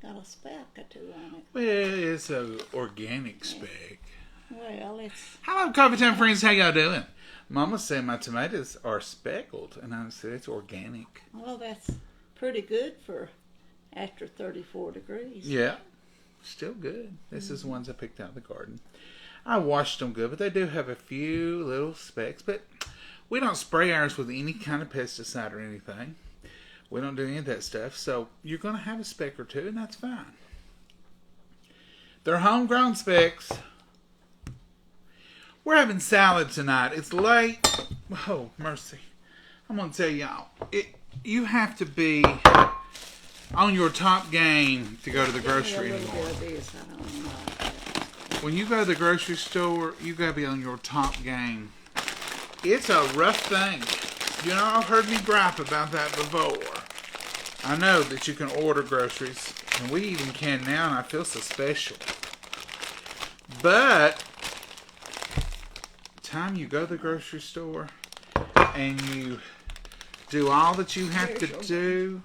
got a speck or two on it. Well, it's a organic speck. Well, it's... Hello, Coffee Time friends. How y'all doing? Mama said my tomatoes are speckled, and I said it's organic. Well, that's pretty good for after 34 degrees. Yeah, still good. This is the ones I picked out of the garden. I washed them good, but they do have a few little specks. But we don't spray ours with any kind of pesticide or anything. We don't do any of that stuff. So you're going to have a speck or two, and that's fine. They're homegrown specks. We're having salad tonight. It's late. Oh, mercy. I'm going to tell y'all. You have to be on your top game to go to the grocery anymore. When you go to the grocery store, you got to be on your top game. It's a rough thing. You know, I've heard me gripe about that before. I know that you can order groceries, and we even can now, and I feel so special. But time you go to the grocery store and you do all that you have to do,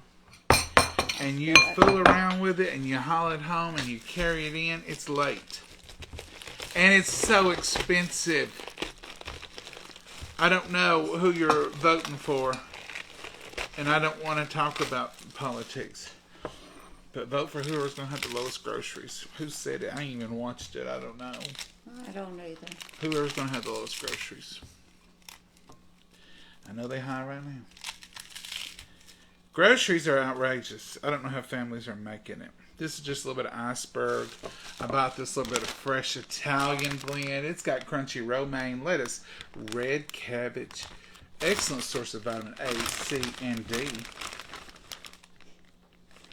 and you fool around with it, and you haul it home, and you carry it in, it's late. And it's so expensive. I don't know who you're voting for, and I don't want to talk about politics. But vote for whoever's going to have the lowest groceries. Who said it? I ain't even watched it. I don't know. I don't either. Whoever's going to have the lowest groceries. I know they high right now. Groceries are outrageous. I don't know how families are making it. This is just a little bit of iceberg. I bought this little bit of fresh Italian blend. It's got crunchy romaine, lettuce, red cabbage. Excellent source of vitamin A, C, and D.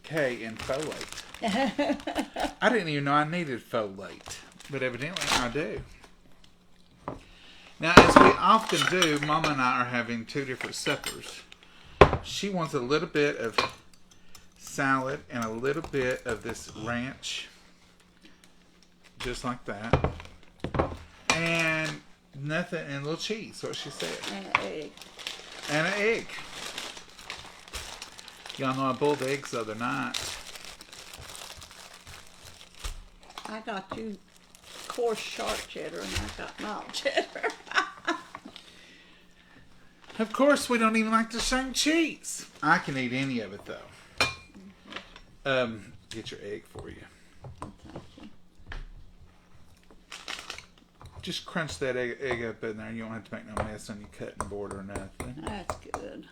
K, and folate. I didn't even know I needed folate, but evidently I do. Now, as we often do, Mama and I are having two different suppers. She wants a little bit of salad and a little bit of this ranch, just like that, and nothing, and a little cheese. What she said. And an egg. And an egg. Y'all know I boiled eggs the other night. I got you coarse sharp cheddar, and I got mild cheddar. Of course, we don't even like the same cheese. I can eat any of it, though. Get your egg for you. Thank you. Just crunch that egg up in there. You don't have to make no mess on your cutting board or nothing. That's good.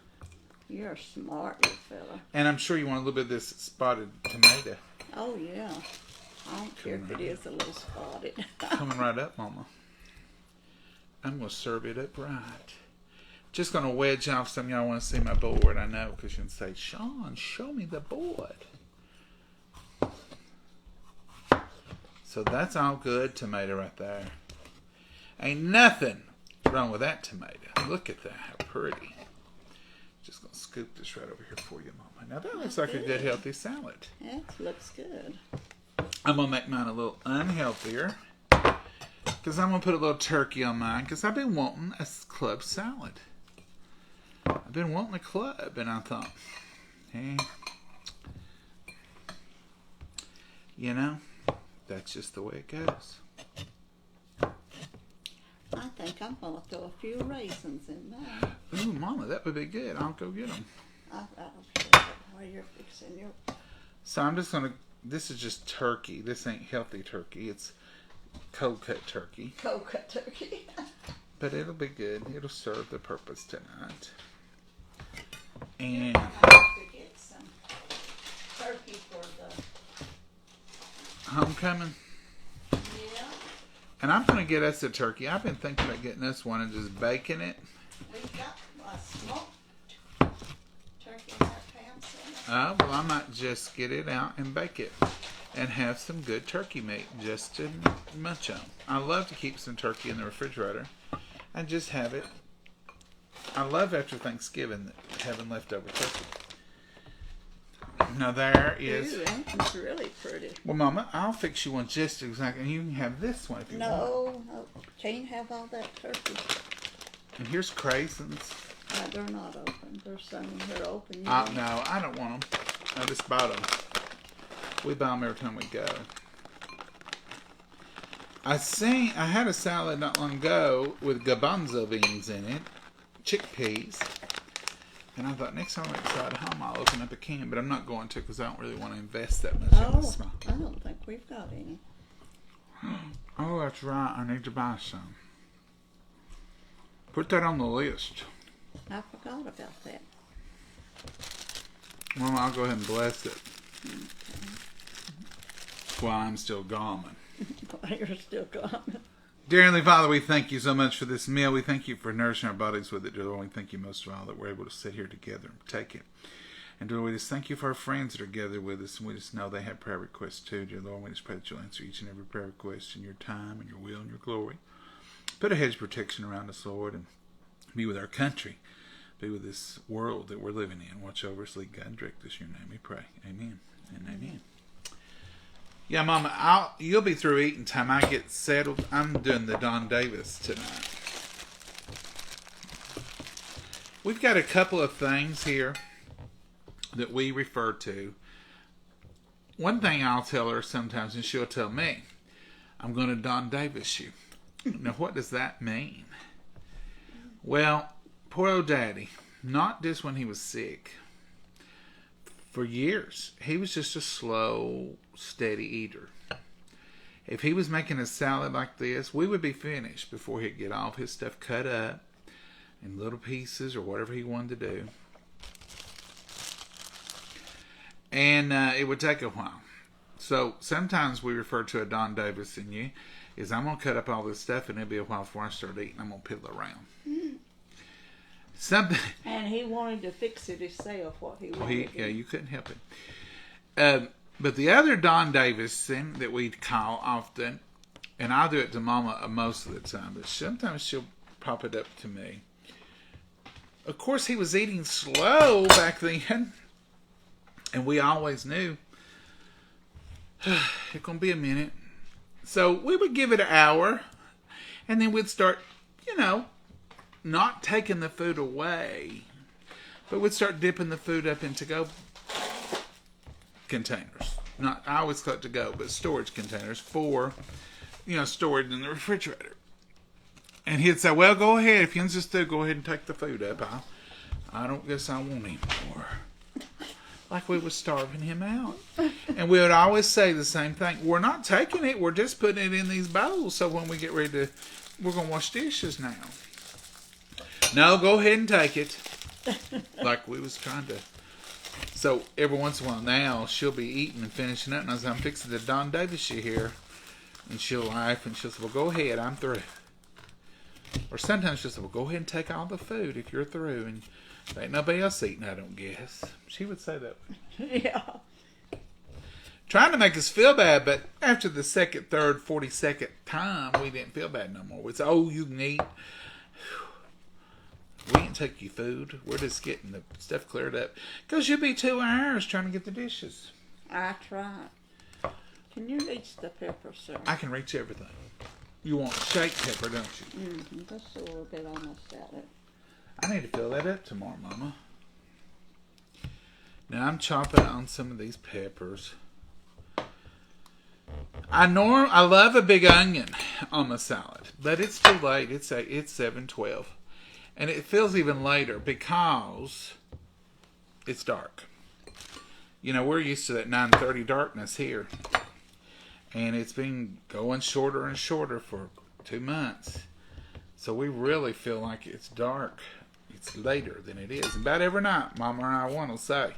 You're a smart little fella. And I'm sure you want a little bit of this spotted tomato. Oh, yeah. I don't care if it is a little spotted. Coming right up, Mama. I'm going to serve it up right. Just going to wedge off some of y'all want to see my board. I know, because you can say, Sean, show me the board. So that's all good tomato right there. Ain't nothing wrong with that tomato. Look at that, how pretty. Just going to scoop this right over here for you, Mama. Now that looks like a good healthy salad. That looks good. I'm going to make mine a little unhealthier. Because I'm going to put a little turkey on mine. Because I've been wanting a club salad. I've been wanting a club. And I thought, hey, you know, that's just the way it goes. I think I'm going to throw a few raisins in there. Ooh, Mama, that would be good. I'll go get them. I don't care while you're fixing your... So I'm just going to, this is just turkey. This ain't healthy turkey. It's cold cut turkey. Cold cut turkey. But it'll be good. It'll serve the purpose tonight. And I have to get some turkey for the... homecoming. Yeah. And I'm going to get us a turkey. I've been thinking about getting us one and just baking it. We got a smoked turkey in our pants. Well, I might just get it out and bake it. And have some good turkey meat just to munch on. I love to keep some turkey in the refrigerator. And just have it. I love after Thanksgiving having leftover turkey. Now there is... Ooh, that's really pretty. Well, Mama, I'll fix you one just exactly. And you can have this one if you want. No. Can't have all that turkey. And here's craisins. They're not open. There's some here open. No, I don't want them. I just bought them. We buy them every time we go. I had a salad not long ago with garbanzo beans in it, chickpeas. And I thought next time I'm excited home, I'll open up a can, but I'm not going to because I don't really want to invest that much in the small. I don't think we've got any. Oh, that's right. I need to buy some. Put that on the list. I forgot about that. Well, I'll go ahead and bless it. Okay. While I'm still gone. You're still gone. Dear Heavenly Father, we thank you so much for this meal. We thank you for nourishing our bodies with it, dear Lord. We thank you most of all that we're able to sit here together and take it. And dear Lord, we just thank you for our friends that are gathered with us. And we just know they have prayer requests too, dear Lord. We just pray that you'll answer each and every prayer request in your time and your will and your glory. Put a hedge of protection around us, Lord, and be with our country. Be with this world that we're living in. Watch over us, lead, God, and direct us in your name we pray. Amen and amen. Yeah, Mama, you'll be through eating time. I get settled. I'm doing the Don Davis tonight. We've got a couple of things here that we refer to. One thing I'll tell her sometimes, and she'll tell me, I'm going to Don Davis you. Now, what does that mean? Well, poor old Daddy, not just when he was sick. For years, he was just a slow, steady eater. If he was making a salad like this, we would be finished before he'd get all his stuff cut up in little pieces or whatever he wanted to do. And it would take a while. So sometimes we refer to a Don Davis in you is I'm going to cut up all this stuff and it'll be a while before I start eating. I'm going to piddle around. Something. And he wanted to fix it himself, what he wanted. Yeah, you couldn't help it. But the other Don Davis thing that we call often, and I'll do it to Mama most of the time, but sometimes she'll pop it up to me. Of course, he was eating slow back then, and we always knew it's going to be a minute. So we would give it an hour, and then we'd start, not taking the food away, but we'd start dipping the food up in to-go containers. I always call it to-go, but storage containers for, storage in the refrigerator. And he'd say, well, go ahead. If you insist to, go ahead and take the food up. I don't guess I want any more. Like we was starving him out. And we would always say the same thing. We're not taking it. We're just putting it in these bowls. So when we get ready to, we're going to wash dishes now. No, go ahead and take it. Like we was trying to. So every once in a while now, she'll be eating and finishing up. And I say, I'm fixing the Don Davis you here. And she'll laugh and she'll say, well, go ahead. I'm through. Or sometimes she'll say, well, go ahead and take all the food if you're through. And there ain't nobody else eating, I don't guess. She would say that. Yeah. Trying to make us feel bad, but after the second, third, 42nd time, we didn't feel bad no more. We'd say, oh, you can eat. We didn't take you food. We're just getting the stuff cleared up. Because you'll be 2 hours trying to get the dishes. I tried. Can you reach the pepper, sir? I can reach everything. You want shake pepper, don't you? Mm-hmm. Just a little bit on the salad. I need to fill that up tomorrow, Mama. Now I'm chopping on some of these peppers. I love a big onion on my salad, but it's too late. It's 7:12, and it feels even later because it's dark. We're used to that 9:30 darkness here, and it's been going shorter and shorter for 2 months. So we really feel like it's dark. It's later than it is. About every night, Mama and I want to say,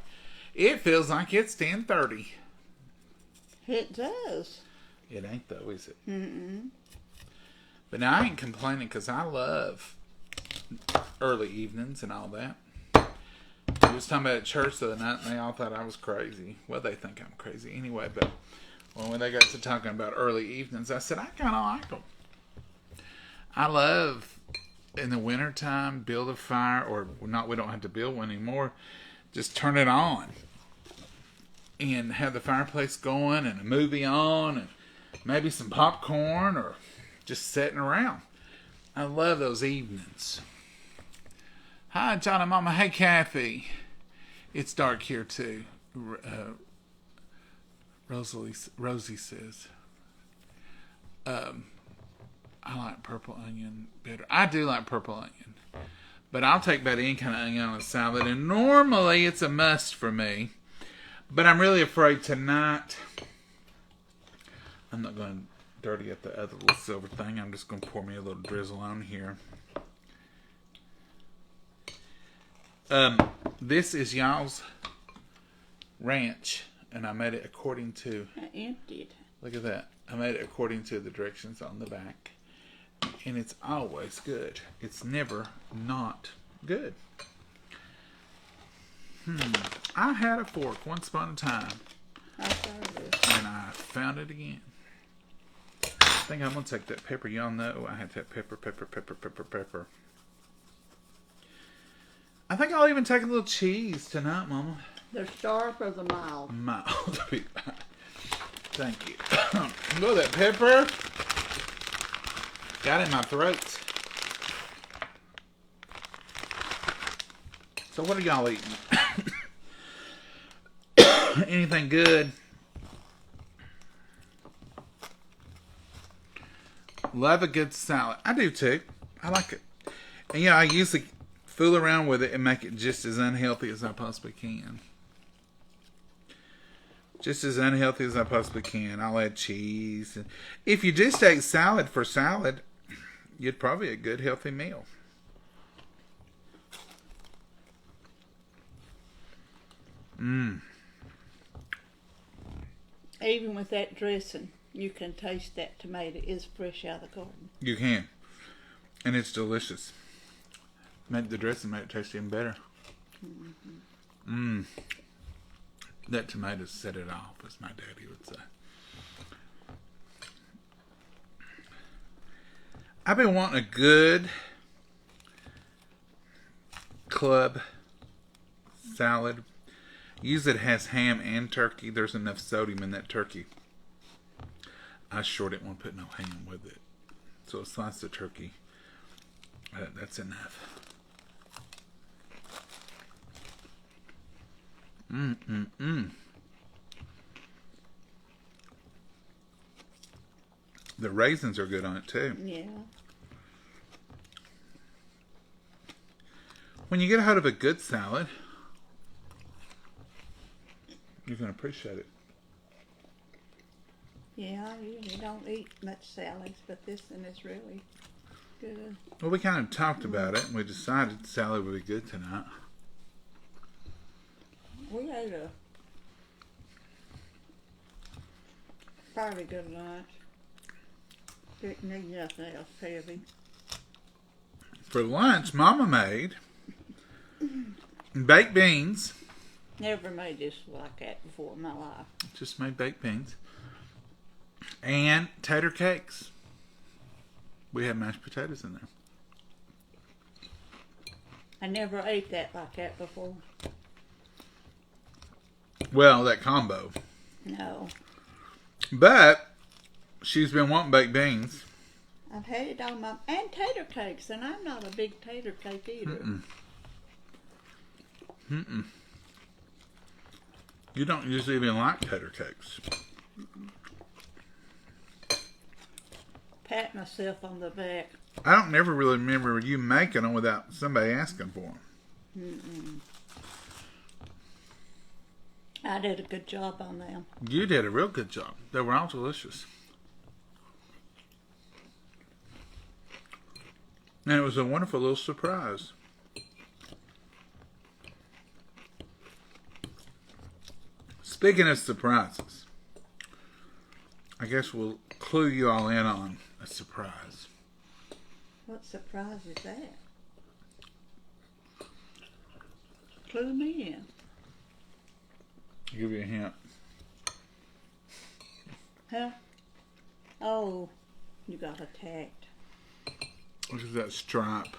it feels like it's 10:30. It does. It ain't though, is it? Mm-mm. But now I ain't complaining because I love early evenings and all that. I was talking about at church the other night and they all thought I was crazy. Well, they think I'm crazy anyway, but when they got to talking about early evenings, I said, I kind of like them. I love in the wintertime, build a fire, or not, we don't have to build one anymore. Just turn it on and have the fireplace going and a movie on and maybe some popcorn or just sitting around. I love those evenings. Hi, John and Mama. Hey, Kathy. It's dark here, too. Rosie says, I like purple onion better. I do like purple onion, but I'll take about any kind of onion on a salad, and normally it's a must for me. But I'm really afraid tonight. I'm not going to dirty up the other little silver thing. I'm just going to pour me a little drizzle on here. This is y'all's ranch, and I made it according to... I emptied. Look at that. I made it according to the directions on the back. And it's always good. It's never not good. I had a fork once upon a time. I found it. And I found it again. I think I'm going to take that pepper. Y'all know I had that pepper. I think I'll even take a little cheese tonight, Mama. The sharp or the mild? Mild. Thank you. Look at that pepper. Got in my throat. So what are y'all eating? Anything good? Love a good salad. I do too. I like it. And yeah, I usually fool around with it and make it just as unhealthy as I possibly can. Just as unhealthy as I possibly can. I'll add cheese. And if you just ate salad for salad, you'd probably a good healthy meal. Even with that dressing, you can taste that tomato is fresh out of the garden. You can. And it's delicious. The dressing made it taste even better. That tomato set it off, as my daddy would say. I've been wanting a good club salad. Usually it has ham and turkey. There's enough sodium in that turkey. I sure didn't want to put no ham with it. So a slice of turkey. That's enough. The raisins are good on it too. Yeah. When you get a hold of a good salad, you're going to appreciate it. Yeah, I usually don't eat much salads, but this one is really good. Well, we kind of talked about it, and we decided salad would be good tonight. We ate a fairly good lunch. Didn't need nothing else heavy. For lunch, Mama made baked beans. Never made this like that before in my life. Just made baked beans. And tater cakes. We had mashed potatoes in there. I never ate that like that before. Well, that combo. No. But she's been wanting baked beans. I've had it on my... And tater cakes, and I'm not a big tater cake eater. You don't usually even like tater cakes. Pat myself on the back. I don't never really remember you making them without somebody asking for them. I did a good job on them. You did a real good job. They were all delicious. And it was a wonderful little surprise. Speaking of surprises, I guess we'll clue you all in on a surprise. What surprise is that? Clue me in. I'll give you a hint. Huh? Oh, you got attacked. Look at that stripe.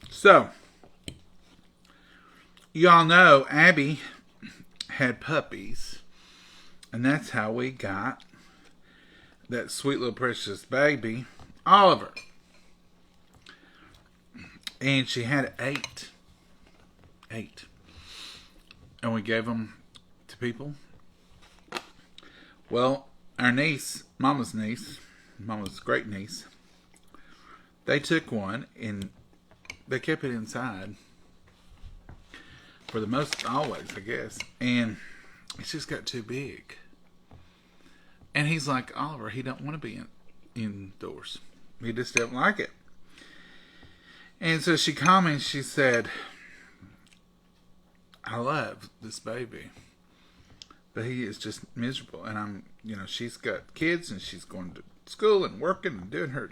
So, y'all know Abby had puppies, and that's how we got that sweet little precious baby, Oliver. And she had 8. and we gave them to people. Well, our niece, Mama's great niece, they took one and they kept it inside for the most, always, I guess. And it's just got too big. And he's like, Oliver, he don't want to be indoors. He just don't like it. And so she called me and she said, I love this baby, but he is just miserable. And she's got kids and she's going to school and working and doing her,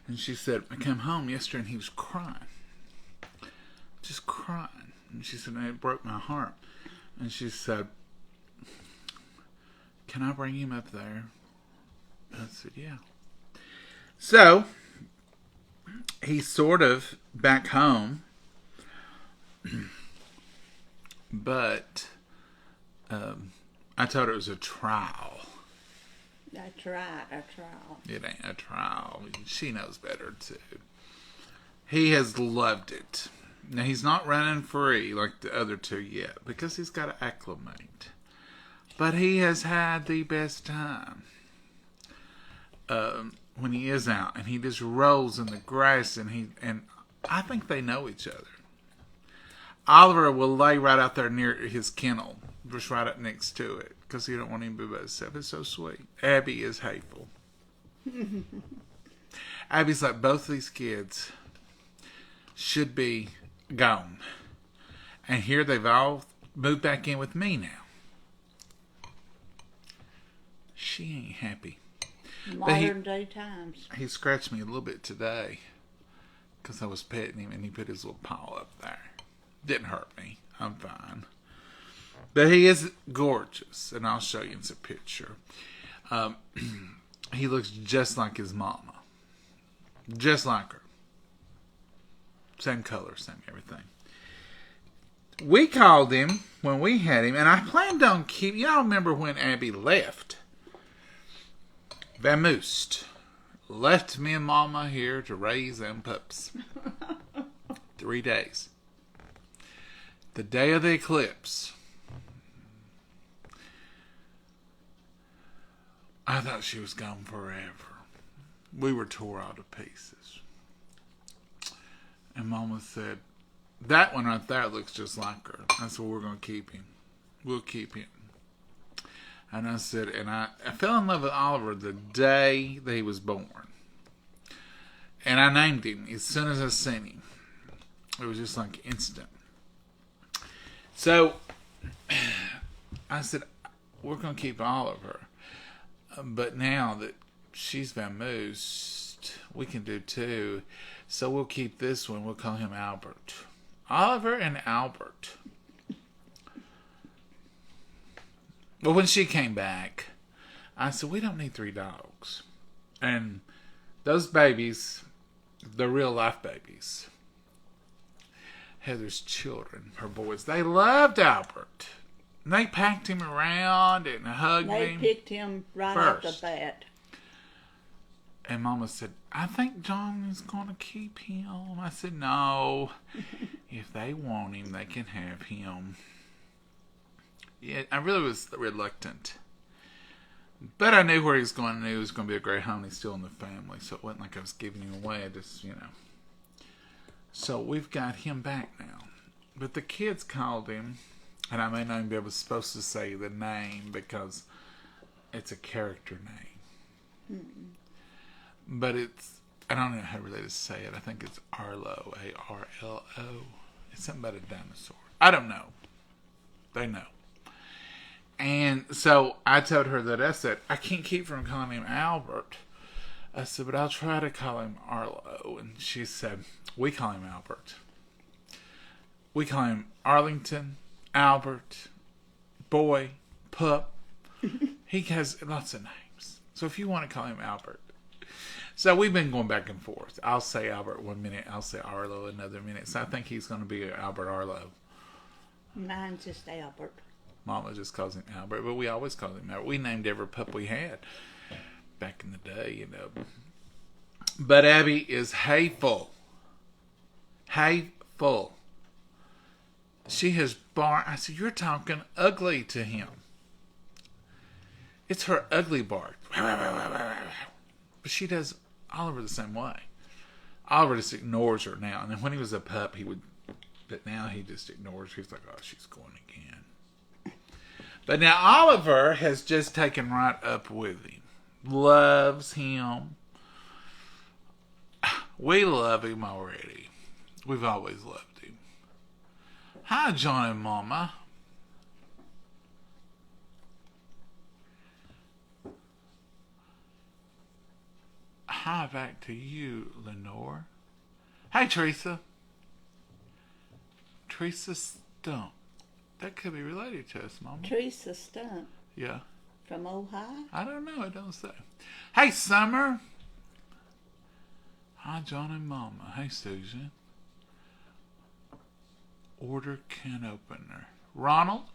And she said, I came home yesterday and he was crying. Just crying. And she said, it broke my heart. And she said, can I bring him up there? I said, yeah. So, he's sort of back home. But I told her it was a trial. That's right, a trial. It ain't a trial. She knows better, too. He has loved it. Now, he's not running free like the other two yet because he's got to acclimate. But he has had the best time when he is out. And he just rolls in the grass. And I think they know each other. Oliver will lay right out there near his kennel. Just right up next to it. Because he don't want him to be by himself. It's so sweet. Abby is hateful. Abby's like, both of these kids should be gone. And here they've all moved back in with me now. She ain't happy. Modern day times. He scratched me a little bit today. Because I was petting him and he put his little paw up there. Didn't hurt me. I'm fine. But he is gorgeous. And I'll show you in some picture. He looks just like his mama. Just like her. Same color, same everything. We called him when we had him. And I planned on keeping... Y'all remember when Abby left? Vamoosed. Left me and Mama here to raise them pups. 3 days. The day of the eclipse. I thought she was gone forever. We were tore all to pieces. And Mama said, that one right there looks just like her. That's where we're going to keep him. We'll keep him. And I said, and I fell in love with Oliver the day that he was born. And I named him as soon as I seen him. It was just like instant. So, I said, we're going to keep Oliver. But now that she's vamoosed, we can do two. So we'll keep this one. We'll call him Albert. Oliver and Albert. But when she came back, I said, we don't need 3 dogs. And those babies, the real life babies, Heather's children, her boys, they loved Albert. And they packed him around and hugged him. They picked him right off the bat. And Mama said, I think John is going to keep him. I said, no. If they want him, they can have him. Yeah, I really was reluctant. But I knew where he was going. I knew he was going to be a great home. He's still in the family. So it wasn't like I was giving him away. I just, So we've got him back now. But the kids called him. And I may not even be supposed to say the name because it's a character name. Mm-mm. But I don't know how really to say it. I think it's Arlo, A-R-L-O. It's something about a dinosaur. I don't know. They know. And so I told her that I said, I can't keep from calling him Albert. I said, but I'll try to call him Arlo. And she said, we call him Albert. We call him Arlington, Albert, Boy, Pup. He has lots of names. So if you want to call him Albert. So we've been going back and forth. I'll say Albert 1 minute. I'll say Arlo another minute. So I think he's going to be Albert Arlo. Mine's just Albert. Mama just calls him Albert. But we always called him Albert. We named every pup we had back in the day, But Abby is hateful. Hateful. She has barked. I said, you're talking ugly to him. It's her ugly bark. But she does Oliver the same way. Oliver just ignores her now. And then when he was a pup, he would... But now he just ignores her. He's like, oh, she's going again. But now Oliver has just taken right up with him. Loves him. We love him already. We've always loved him. Hi, John and Mama. Hi, back to you, Lenore. Hey, Teresa. Teresa Stump. That could be related to us, Mama. Teresa Stump. Yeah. From Ohio? I don't know. It don't say. Hey, Summer. Hi, John and Mama. Hey, Susan. Order can opener. Ronald,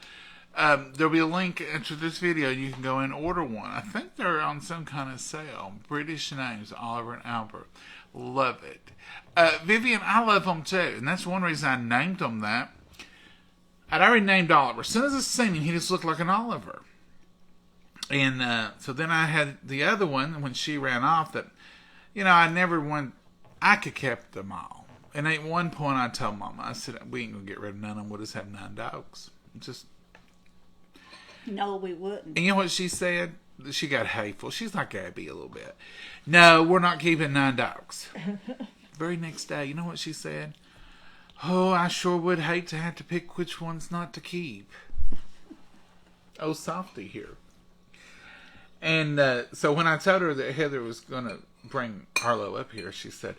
there'll be a link into this video. You can go and order one. I think they're on some kind of sale. British names, Oliver and Albert. Love it. Vivian, I love them too. And that's one reason I named them that. I'd already named Oliver. As soon as I seen him, he just looked like an Oliver. And so then I had the other one when she ran off that, I never went, I could kept them all. And at one point I told Mama, I said, we ain't going to get rid of none of them. We'll just have 9 dogs. Just. No, we wouldn't. And you know what she said? She got hateful. She's like Abby a little bit. No, we're not keeping 9 dogs. Very next day, you know what she said? Oh, I sure would hate to have to pick which ones not to keep. Oh, softy here. And so when I told her that Heather was going to bring Arlo up here, she said,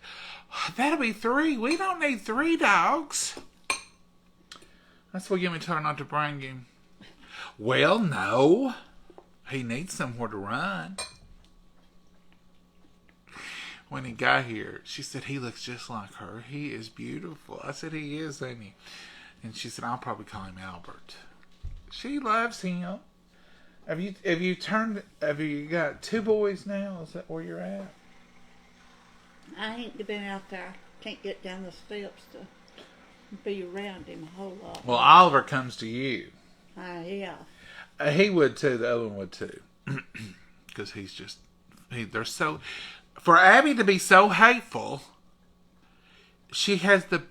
that'll be 3. We don't need 3 dogs. That's what Yumi told her not to bring him. Well, no. He needs somewhere to run. When he got here, she said, he looks just like her. He is beautiful. I said, he is, ain't he? And she said, I'll probably call him Albert. She loves him. Have you got 2 boys now? Is that where you're at? I ain't been out there. Can't get down the steps to be around him a whole lot. Well, Oliver comes to you. Yeah. He would too. The other one would too. Because they're so... For Abby to be so hateful, she has the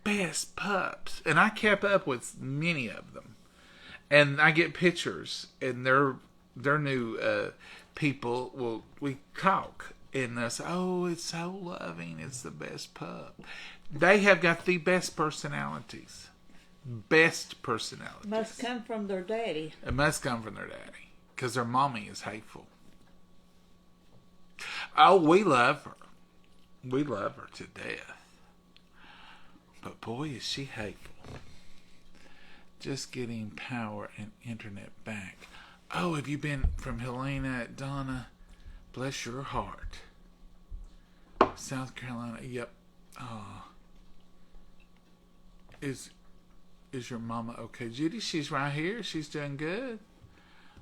best pups. And I kept up with many of them. And I get pictures. And their new people, we talk. And they say, oh, it's so loving. It's the best pup. They have got the best personalities. Best personalities. Must come from their daddy. It must come from their daddy. Because their mommy is hateful. Oh, we love her. We love her to death. But boy, is she hateful. Just getting power and internet back. Oh, have you been from Helena, Donna? Bless your heart. South Carolina. Yep. Oh. Is your mama okay? Judy, she's right here. She's doing good.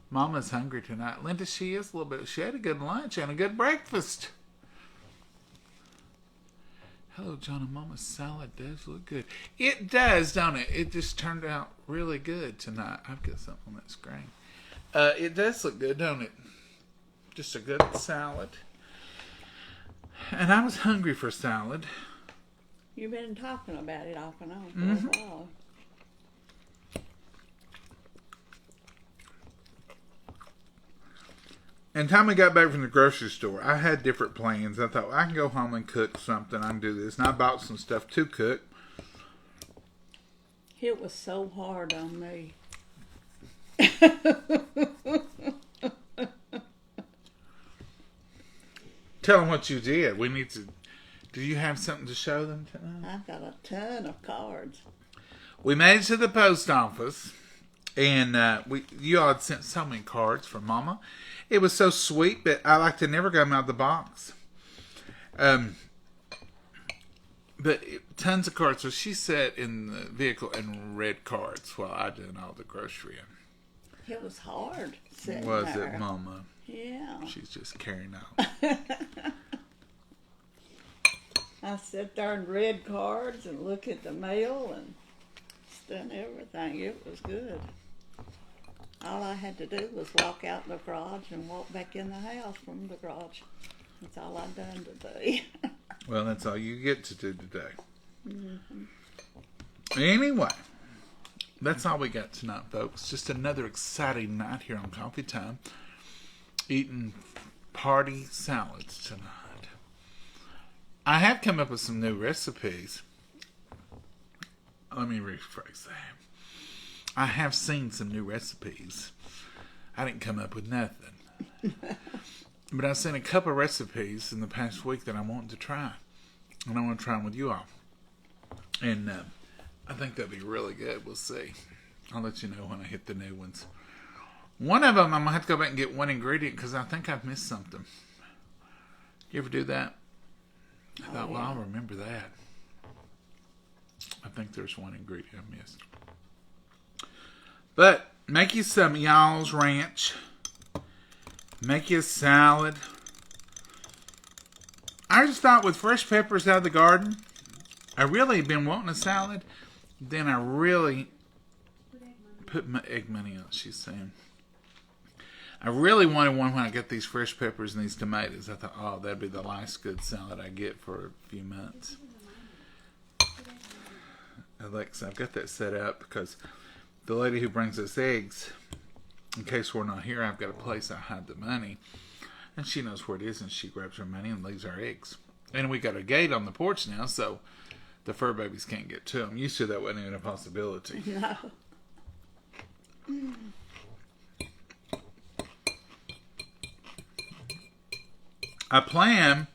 Mama's hungry tonight. Linda, she is a little bit. She had a good lunch and a good breakfast. Hello, John and Mama's salad does look good. It does, don't it? It just turned out really good tonight. I've got something on that screen. It does look good, don't it? Just a good salad. And I was hungry for salad. You've been talking about it off and on for a while. And time we got back from the grocery store, I had different plans. I thought, I can go home and cook something. I can do this. And I bought some stuff to cook. It was so hard on me. Tell them what you did. We need to... Do you have something to show them tonight? I've got a ton of cards. We made it to the post office. And you all had sent so many cards from Mama. It was so sweet, but I like to never get them out of the box. But tons of cards. So she sat in the vehicle and read cards while I did all the grocery. It was hard sitting Was there. it, Mama? Yeah. She's just carrying on. I sat there and read cards and look at the mail and and everything. It was good. All I had to do was walk out the garage and walk back in the house from the garage. That's all I've done today. Well, that's all you get to do today. Mm-hmm. Anyway, that's all we got tonight, folks. Just another exciting night here on Coffee Time. Eating party salads tonight. I have come up with some new recipes. Let me rephrase that. I have seen some new recipes. I didn't come up with nothing. But I've seen a couple of recipes in the past week that I want to try. And I want to try them with you all. And I think that'll be really good. We'll see. I'll let you know when I hit the new ones. One of them, I'm going to have to go back and get one ingredient because I think I've missed something. You ever do that? I thought, well, I'll remember that. I think there's one ingredient I missed. But make you some y'all's ranch. Make you a salad. I just thought with fresh peppers out of the garden, I really have been wanting a salad. Then I really put my egg money on, she's saying. I really wanted one when I get these fresh peppers and these tomatoes. I thought, oh, that'd be the last good salad I get for a few months. Alexa, I've got that set up because the lady who brings us eggs, in case we're not here, I've got a place I hide the money. And she knows where it is, and she grabs her money and leaves our eggs. And we got a gate on the porch now, so the fur babies can't get to them. Used to that wasn't even a possibility. No. I plan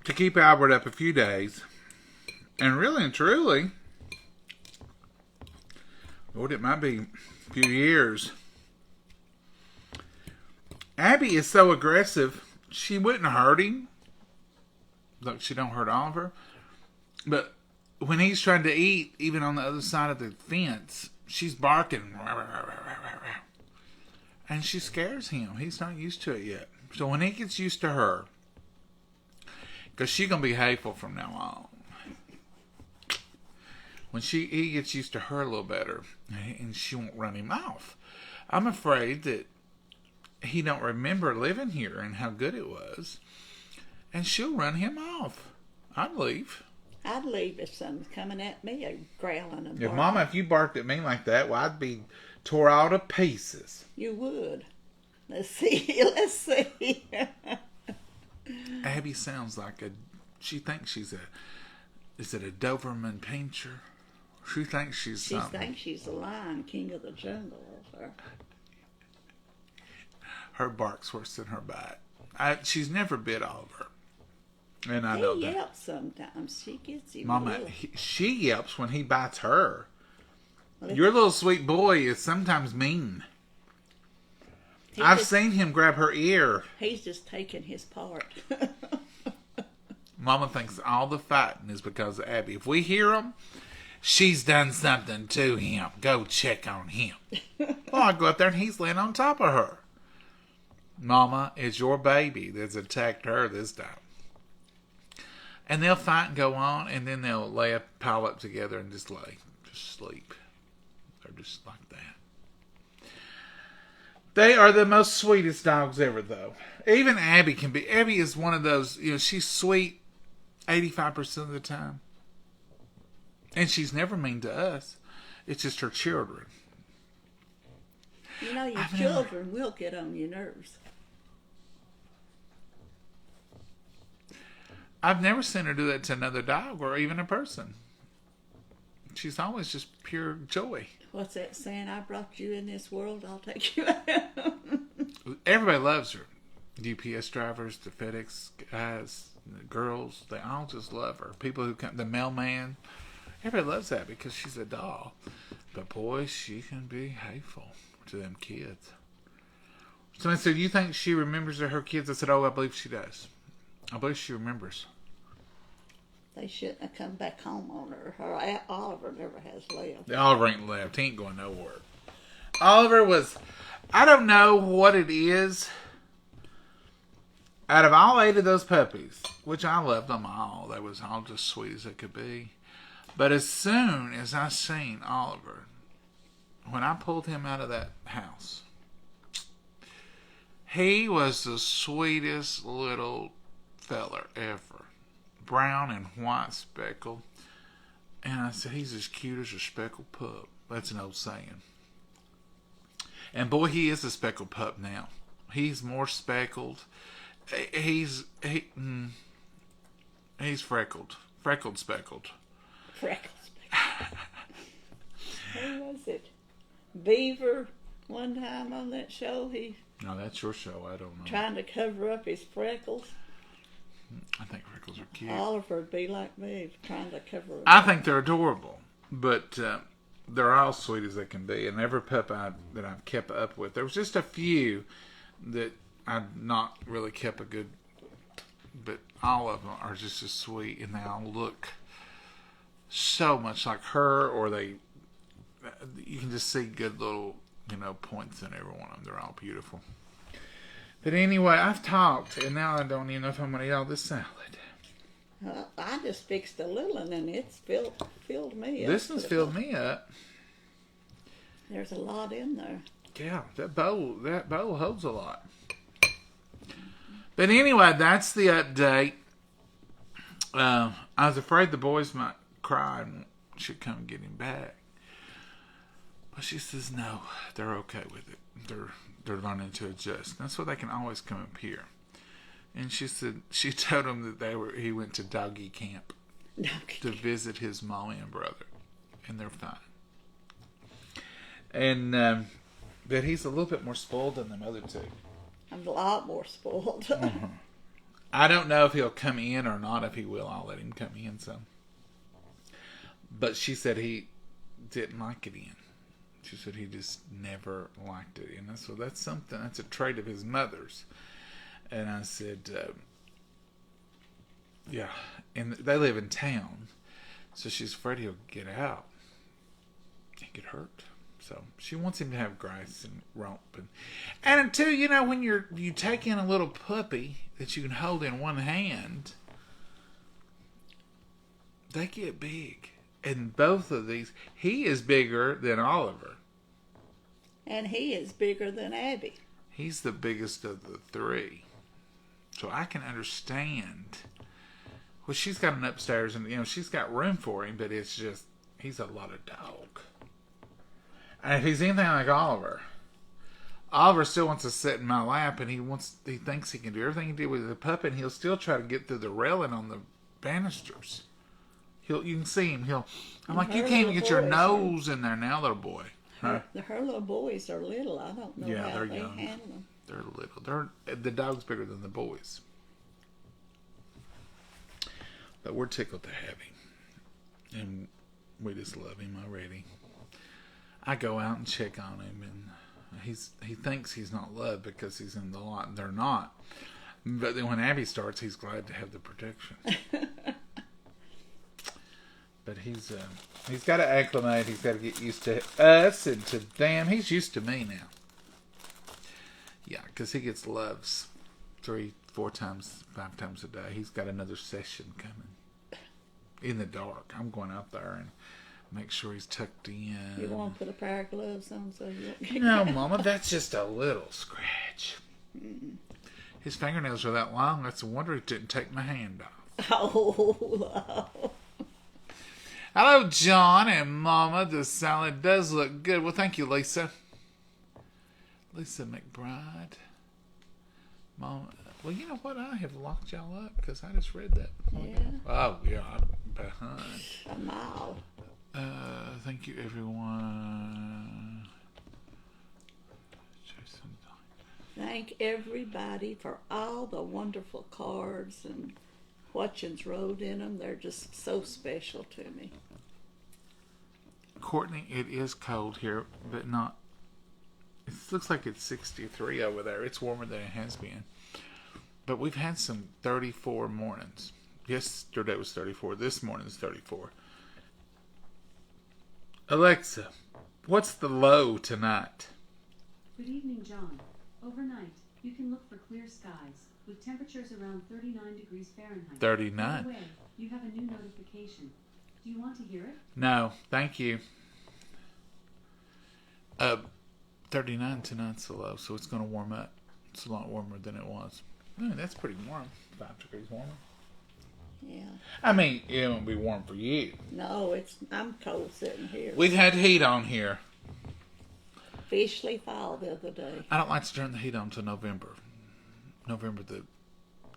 to keep Albert up a few days. And really and truly, Lord, it might be a few years. Abby is so aggressive, she wouldn't hurt him. Look, she don't hurt Oliver. But when he's trying to eat, even on the other side of the fence, she's barking. And she scares him. He's not used to it yet. So when he gets used to her, because she's going to be hateful from now on. When he gets used to her a little better, and she won't run him off. I'm afraid that he don't remember living here and how good it was. And she'll run him off. I'd leave. I'd leave if something's coming at me, growling and barking. Mama, if you barked at me like that, well, I'd be tore all to pieces. You would. Let's see. Let's see. Abby sounds like she thinks she's is it a Doberman Pinscher? She thinks she's something. She thinks she's the lion, king of the jungle. Her bark's worse than her bite. She's never bit Oliver. And I know that. He yelps sometimes. She gets him. Mama, she yelps when he bites her. Well, your little sweet boy is sometimes mean. I've seen him grab her ear. He's just taking his part. Mama thinks all the fighting is because of Abby. If we hear him, she's done something to him. Go check on him. Well, I go up there and he's laying on top of her. Mama, it's your baby that's attacked her this time. And they'll fight and go on, and then they'll pile up together and just sleep. They're just like that. They are the most sweetest dogs ever, though. Even Abby can be. Abby is one of those, she's sweet 85% of the time. And she's never mean to us. It's just her children. Your children will get on your nerves. I've never seen her do that to another dog or even a person. She's always just pure joy. What's that saying? I brought you in this world, I'll take you out. Everybody loves her. UPS drivers, the FedEx guys, the girls, they all just love her. People who come, the mailman, everybody loves that because she's a doll. But boy, she can be hateful to them kids. Somebody said, you think she remembers her kids? I said, oh, I believe she does. I believe she remembers. They shouldn't have come back home on her. Oliver never has left. Oliver ain't left. He ain't going nowhere. Oliver was, I don't know what it is. Out of all 8 of those puppies, which I loved them all, they was all just sweet as they could be. But as soon as I seen Oliver, when I pulled him out of that house, he was the sweetest little feller ever. Brown and white speckled. And I said, he's as cute as a speckled pup. That's an old saying. And boy, he is a speckled pup now. He's more speckled. He's freckled. Freckled speckled. Freckles. Who was it? Beaver, one time on that show, he No, that's your show. I don't know. trying to cover up his freckles. I think freckles are cute. Oliver would be like me, trying to cover up. I think they're adorable, but they're all sweet as they can be. And every pup that I've kept up with, there was just a few that I've not really kept a good, but all of them are just as sweet, and they all look so much like her, or you can just see good little, points in every one of them. They're all beautiful. But anyway, I've talked, and now I don't even know if I'm going to eat all this salad. I just fixed a little one, and it's filled me up. This one's filled me up. There's a lot in there. Yeah, that bowl holds a lot. But anyway, that's the update. I was afraid the boys might cry and should come get him back. But she says no, they're okay with it. They're learning to adjust. That's why they can always come up here. And she said she told him that he went to doggy camp to visit his mommy and brother, and they're fine. And that he's a little bit more spoiled than the other two. I'm a lot more spoiled. Mm-hmm. I don't know if he'll come in or not. If he will, I'll let him come in some. But she said he didn't like it in. She said he just never liked it in. So that's something. That's a trait of his mother's. And I said, yeah. And they live in town, so she's afraid he'll get out and get hurt. So she wants him to have grass and romp. And until, when you take in a little puppy that you can hold in one hand, they get big. And both of these, he is bigger than Oliver. And he is bigger than Abby. He's the biggest of the three. So I can understand. Well, she's got an upstairs, and, she's got room for him, but it's just, he's a lot of dog. And if he's anything like Oliver still wants to sit in my lap, and he thinks he can do everything he did with the puppet, and he'll still try to get through the railing on the banisters. You can see him. I'm like, you can't even get your nose in there now, little boy. Her little boys are little. I don't know how they're they young. handle them. They're little. The dog's bigger than the boys. But we're tickled to have him. And we just love him already. I go out and check on him, and he thinks he's not loved because he's in the lot, and they're not. But then when Abby starts, he's glad to have the protection. But he's got to acclimate. He's got to get used to us and to them. He's used to me now. Yeah, because he gets loves 3, 4 times, 5 times a day. He's got another session coming. In the dark. I'm going out there and make sure he's tucked in. You want to put a pair of gloves on so you won't get No, Mama, that's just a little scratch. His fingernails are that long. That's a wonder he didn't take my hand off. Oh. Hello, John and Mama. The salad does look good. Well, thank you, Lisa. Lisa McBride. Mama. Well, you know what? I have locked y'all up because I just read that. Yeah. Oh, yeah. I'm behind. A mile. Thank you, everyone. Thank everybody for all the wonderful cards and whatchins wrote in them. They're just so special to me. Courtney, it is cold here, but not. It looks like it's 63 over there. It's warmer than it has been. But we've had some 34 mornings. Yesterday was 34. This morning is 34. Alexa, what's the low tonight? Good evening, John. Overnight, you can look for clear skies with temperatures around 39 degrees Fahrenheit. 39. By the way, you have a new notification. Do you want to hear it? No, thank you. 39 tonight's the low, so it's going to warm up. It's a lot warmer than it was. That's pretty warm. 5 degrees warmer. Yeah. I mean, it won't be warm for you. No, I'm cold sitting here. We've had heat on here. Officially fall the other day. I don't like to turn the heat on until November. November the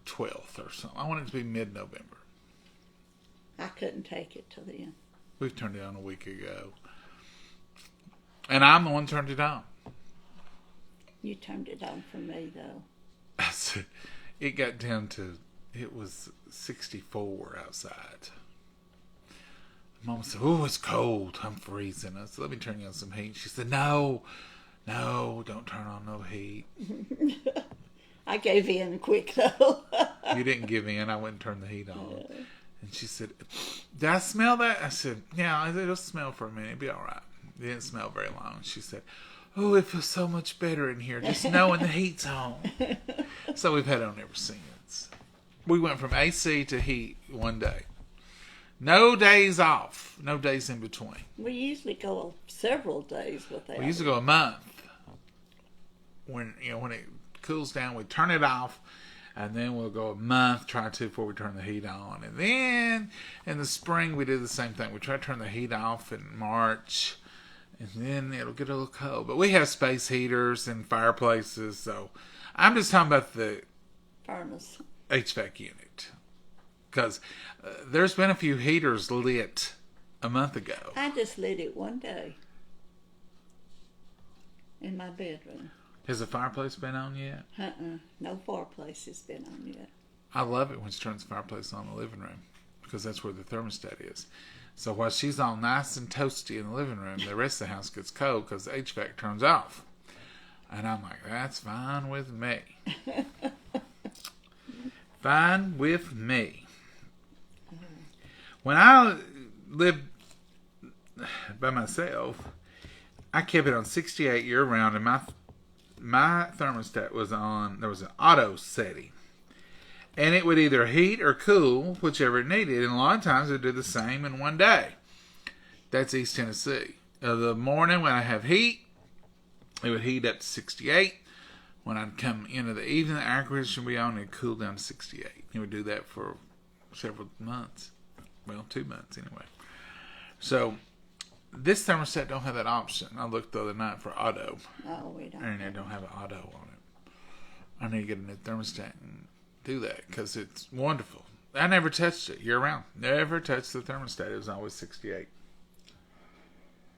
12th or something. I want it to be mid-November. I couldn't take it till then. We've turned it on a week ago. And I'm the one who turned it on. You turned it on for me, though. It got down to, it was 64 outside. Mama said, oh, it's cold. I'm freezing. I said, let me turn you on some heat. She said, no, don't turn on no heat. I gave in quick, though. You didn't give in. I went and turned the heat on. And she said, did I smell that? I said, yeah, it'll smell for a minute. It'll be all right. It didn't smell very long. She said, oh, it feels so much better in here, just knowing the heat's on. So we've had it on ever since. We went from AC to heat one day. No days off. No days in between. We usually go several days without. We usually go a month. When it cools down, we turn it off, and then we'll go a month, try to, before we turn the heat on. And then in the spring, we do the same thing. We try to turn the heat off in March, and then it'll get a little cold. But we have space heaters and fireplaces, so I'm just talking about the furnace HVAC unit. Because there's been a few heaters lit a month ago. I just lit it one day in my bedroom. Has the fireplace been on yet? No fireplace has been on yet. I love it when she turns the fireplace on in the living room, because that's where the thermostat is. So while she's all nice and toasty in the living room, the rest of the house gets cold because the HVAC turns off. And I'm like, that's fine with me. Fine with me. When I lived by myself, I kept it on 68 year round, and my thermostat was on, there was an auto setting. And it would either heat or cool, whichever it needed. And a lot of times it would do the same in one day. That's East Tennessee. The morning when I have heat, it would heat up to 68. When I'd come into the evening, the air conditioner would be on, and it'd cool down to 68. It would do that for several months. Well, 2 months anyway. So this thermostat don't have that option. I looked the other night for auto. No, we don't. And it don't have an auto on it. I need to get a new thermostat and do that, because it's wonderful. I never touched it year round. Never touched the thermostat. It was always 68.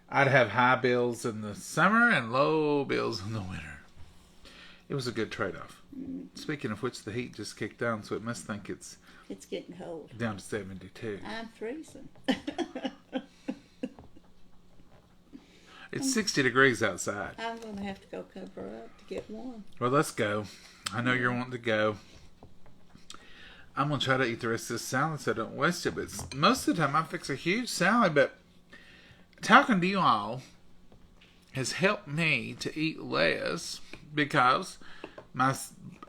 I'd have high bills in the summer and low bills in the winter. It was a good trade-off. Speaking of which, the heat just kicked down, so it must think it's getting cold. Down to 72. I'm freezing. It's 60 degrees outside. I'm going to have to go cover up to get warm. Well, let's go. I know you're wanting to go. I'm going to try to eat the rest of this salad so I don't waste it. But most of the time I fix a huge salad. But talking to you all has helped me to eat less, because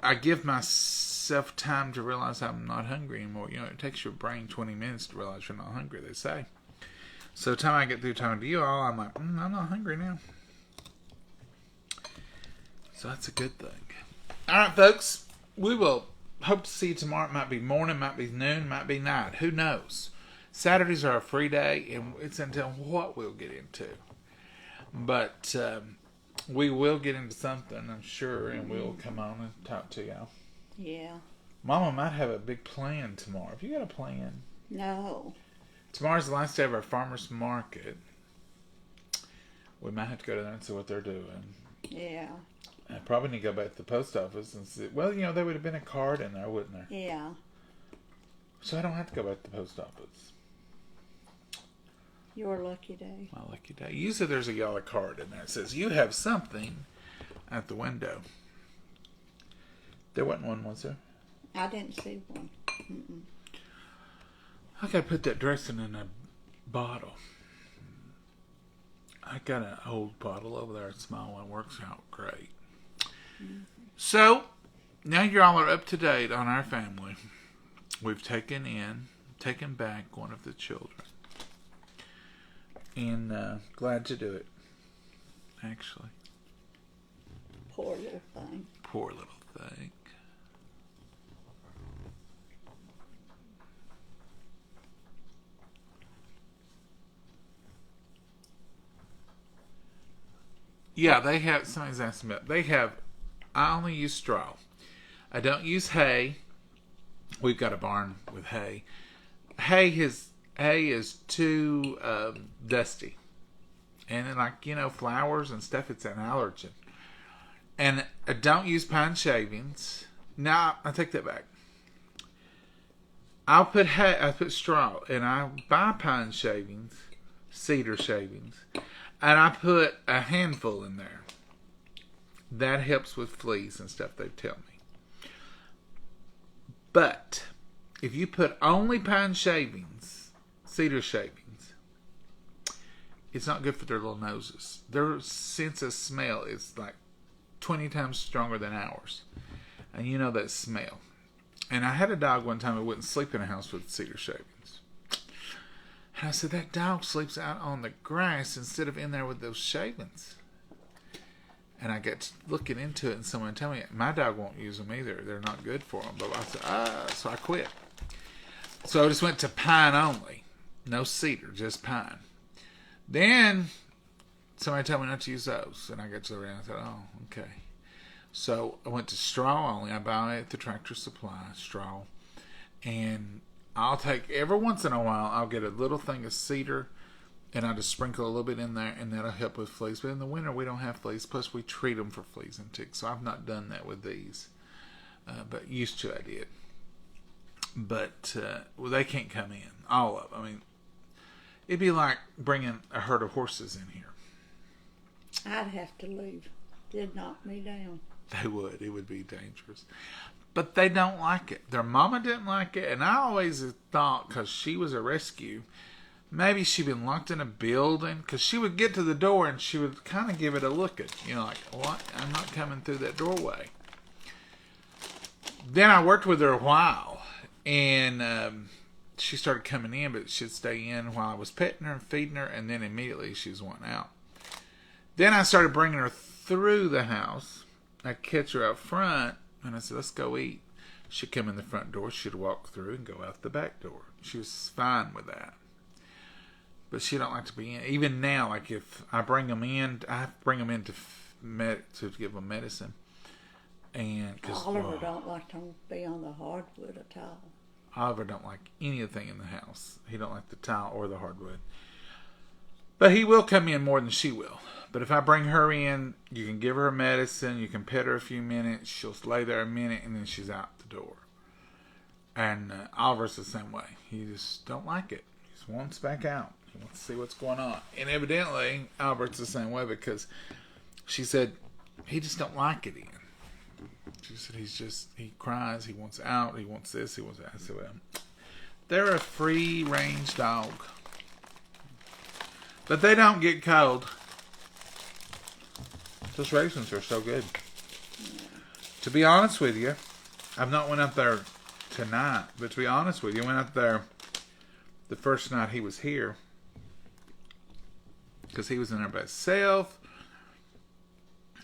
I give myself time to realize I'm not hungry anymore. It takes your brain 20 minutes to realize you're not hungry, they say. So the time I get through talking to you all, I'm like, I'm not hungry now. So that's a good thing. All right, folks. We will hope to see you tomorrow. It might be morning, might be noon, might be night. Who knows? Saturdays are a free day, and it's until what we'll get into. But we will get into something, I'm sure, and we'll come on and talk to y'all. Yeah. Mama might have a big plan tomorrow. Have you got a plan? No. Tomorrow's the last day of our farmer's market. We might have to go to there and see what they're doing. Yeah. I probably need to go back to the post office and see. Well, there would have been a card in there, wouldn't there? Yeah. So I don't have to go back to the post office. Your lucky day. My lucky day. Usually there's a yellow card in there that says, you have something at the window. There wasn't one, was there? I didn't see one. Mm-mm. I gotta put that dressing in a bottle. I got an old bottle over there, a small one, works out great. Mm-hmm. So, now you all are up to date on our family. We've taken back one of the children. And glad to do it, actually. Poor little thing. Poor little thing. Yeah, they have, somebody's asking about, they have, I only use straw. I don't use hay. We've got a barn with hay. Hay is too dusty. And then, like, flowers and stuff, it's an allergen. And I don't use pine shavings. No, I take that back. I put straw, and I buy pine shavings, cedar shavings, and I put a handful in there. That helps with fleas and stuff, they tell me. But if you put only pine shavings, cedar shavings, it's not good for their little noses. Their sense of smell is like 20 times stronger than ours. And you know that smell. And I had a dog one time who wouldn't sleep in a house with cedar shavings. And I said, that dog sleeps out on the grass instead of in there with those shavings. And I got to looking into it, and someone told me, my dog won't use them either. They're not good for him. But I said, so I quit. So I just went to pine only. No cedar, just pine. Then somebody told me not to use those. And I got to the around and I thought, oh, okay. So I went to straw only. I buy it at the Tractor Supply, straw. And I'll take, every once in a while, I'll get a little thing of cedar, and I'll just sprinkle a little bit in there, and that'll help with fleas. But in the winter, we don't have fleas. Plus, we treat them for fleas and ticks. So I've not done that with these. But used to, I did. But they can't come in. All of them. I mean, it'd be like bringing a herd of horses in here. I'd have to leave. It'd knock me down. They would. It would be dangerous. But they don't like it. Their mama didn't like it. And I always thought, because she was a rescue, maybe she'd been locked in a building. Because she would get to the door and she would kind of give it a look at, like, what? I'm not coming through that doorway. Then I worked with her a while. And she started coming in, but she'd stay in while I was petting her and feeding her. And then immediately she was wanting out. Then I started bringing her through the house. I'd catch her out front, and I said, let's go eat. She'd come in the front door. She'd walk through and go out the back door. She was fine with that. But she don't like to be in. Even now, like if I bring them in, I bring them in to give them medicine. And cause, Oliver don't like to be on the hardwood at all. Oliver don't like anything in the house. He don't like the tile or the hardwood. But he will come in more than she will. But if I bring her in, you can give her medicine, you can pet her a few minutes, she'll lay there a minute, and then she's out the door. And Oliver's the same way. He just don't like it. He just wants back out. He wants to see what's going on. And evidently, Albert's the same way, because she said he just don't like it in. She said he cries, he wants out, he wants this, he wants that. I said, well, they're a free-range dog. But they don't get cold. Those raisins are so good. To be honest with you, I've not went up there tonight, but to be honest with you, I went up there the first night he was here, because he was in there by himself.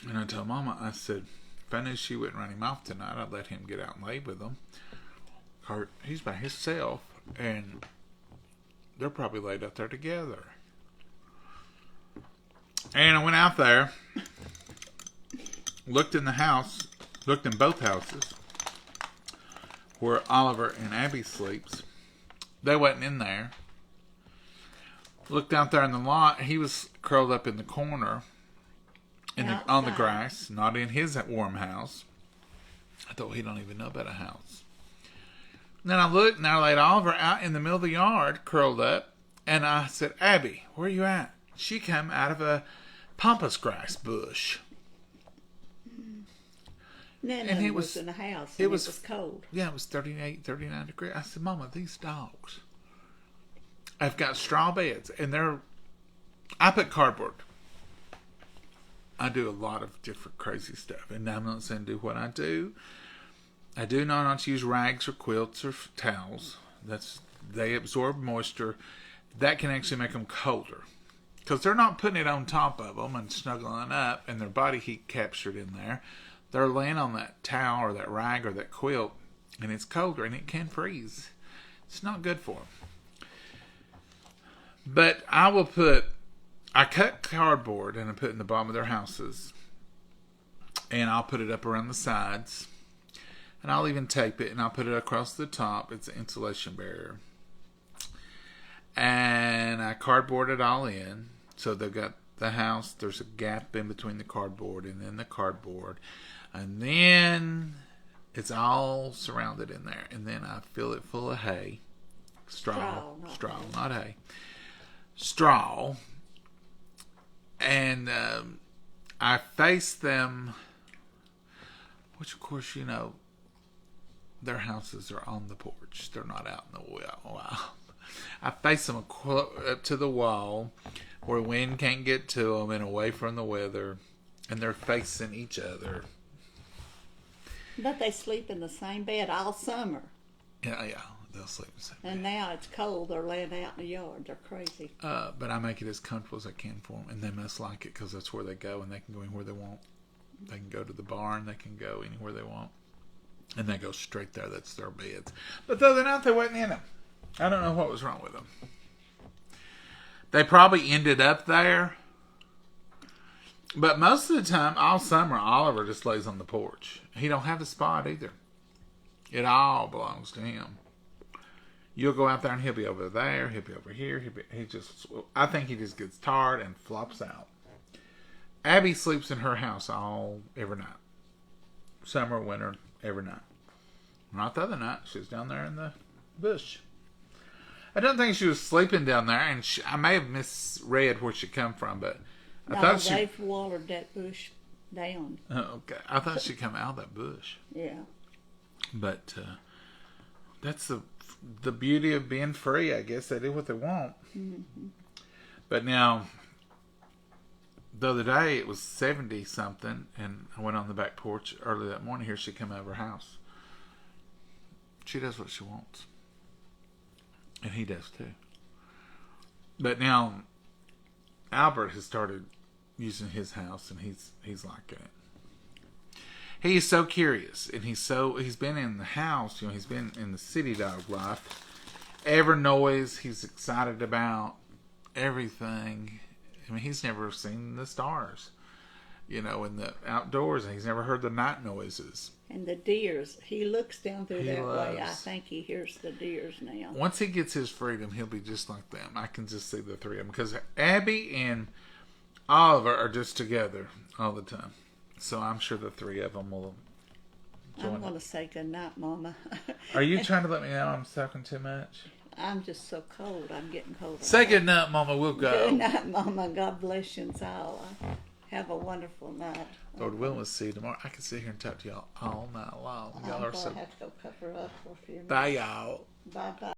And I told Mama, I said, if I knew she wouldn't run him off tonight, I'd let him get out and lay with them. He's by himself, and they're probably laid out there together. And I went out there, looked in the house, looked in both houses where Oliver and Abby sleeps. They wasn't in there. Looked out there in the lot. He was curled up in the corner on the grass, not in his warm house. I thought he don't even know about a house. And then I looked, and I laid Oliver out in the middle of the yard, curled up, and I said, Abby, where are you at? She came out of a pampas grass bush. And it was in the house, and it was cold. Yeah, it was 38, 39 degrees. I said, Mama, these dogs, I've got straw beds, and I put cardboard. I do a lot of different crazy stuff, and I'm not saying do what I do. I do not use rags or quilts or towels. They absorb moisture. That can actually make them colder. because they're not putting it on top of them and snuggling up and their body heat captured in there. They're laying on that towel or that rag or that quilt, and it's colder and it can freeze. It's not good for them. But I cut cardboard and I put it in the bottom of their houses, and I'll put it up around the sides, and I'll even tape it, and I'll put it across the top. It's an insulation barrier. And I cardboard it all in. So they've got the house. There's a gap in between the cardboard and then the cardboard. And then it's all surrounded in there. And then I fill it full of hay. Straw, not hay. Straw. And I face them, which of course, you know, their houses are on the porch. They're not out in the wild. I face them up to the wall where wind can't get to them and away from the weather, and they're facing each other. But they sleep in the same bed all summer. Yeah, they'll sleep in the same bed. And now it's cold. They're laying out in the yard. They're crazy. But I make it as comfortable as I can for them, and they must like it because that's where they go, and they can go anywhere they want. They can go to the barn. They can go anywhere they want. And they go straight there. That's their beds. But the other night, they wasn't in them. I don't know what was wrong with them. They probably ended up there. But most of the time, all summer, Oliver just lays on the porch. He don't have a spot either. It all belongs to him. You'll go out there and he'll be over there. He'll be over here. I think he just gets tired and flops out. Abby sleeps in her house every night. Summer, winter, every night. Not the other night. She was down there in the bush. I don't think she was sleeping down there, and I may have misread where she come from, but I thought they've watered that bush down. Oh, okay. I thought she'd come out of that bush. Yeah. But that's the beauty of being free, I guess. They do what they want. Mm-hmm. But now, the other day, it was 70-something, and I went on the back porch early that morning. Here she come out of her house. She does what she wants. And he does too. But now, Albert has started using his house, and he's liking it. He is so curious, and he's been in the house, he's been in the city dog life. Every noise he's excited about, everything. I mean, he's never seen the stars, in the outdoors, and he's never heard the night noises. And the deers, he looks down through that way. I think he hears the deers now. Once he gets his freedom, he'll be just like them. I can just see the three of them, because Abby and Oliver are just together all the time. So I'm sure the three of them will join. I'm going to say good night, Mama. Are you trying to let me know I'm talking too much? I'm just so cold. I'm getting cold. Say good night, Mama. We'll go. Good night, Mama. God bless you all. Have a wonderful night. Lord willing, we'll see you tomorrow. I can sit here and talk to y'all all night long. Y'all are so. I have to go cover up for a few minutes. Bye, y'all. Bye-bye.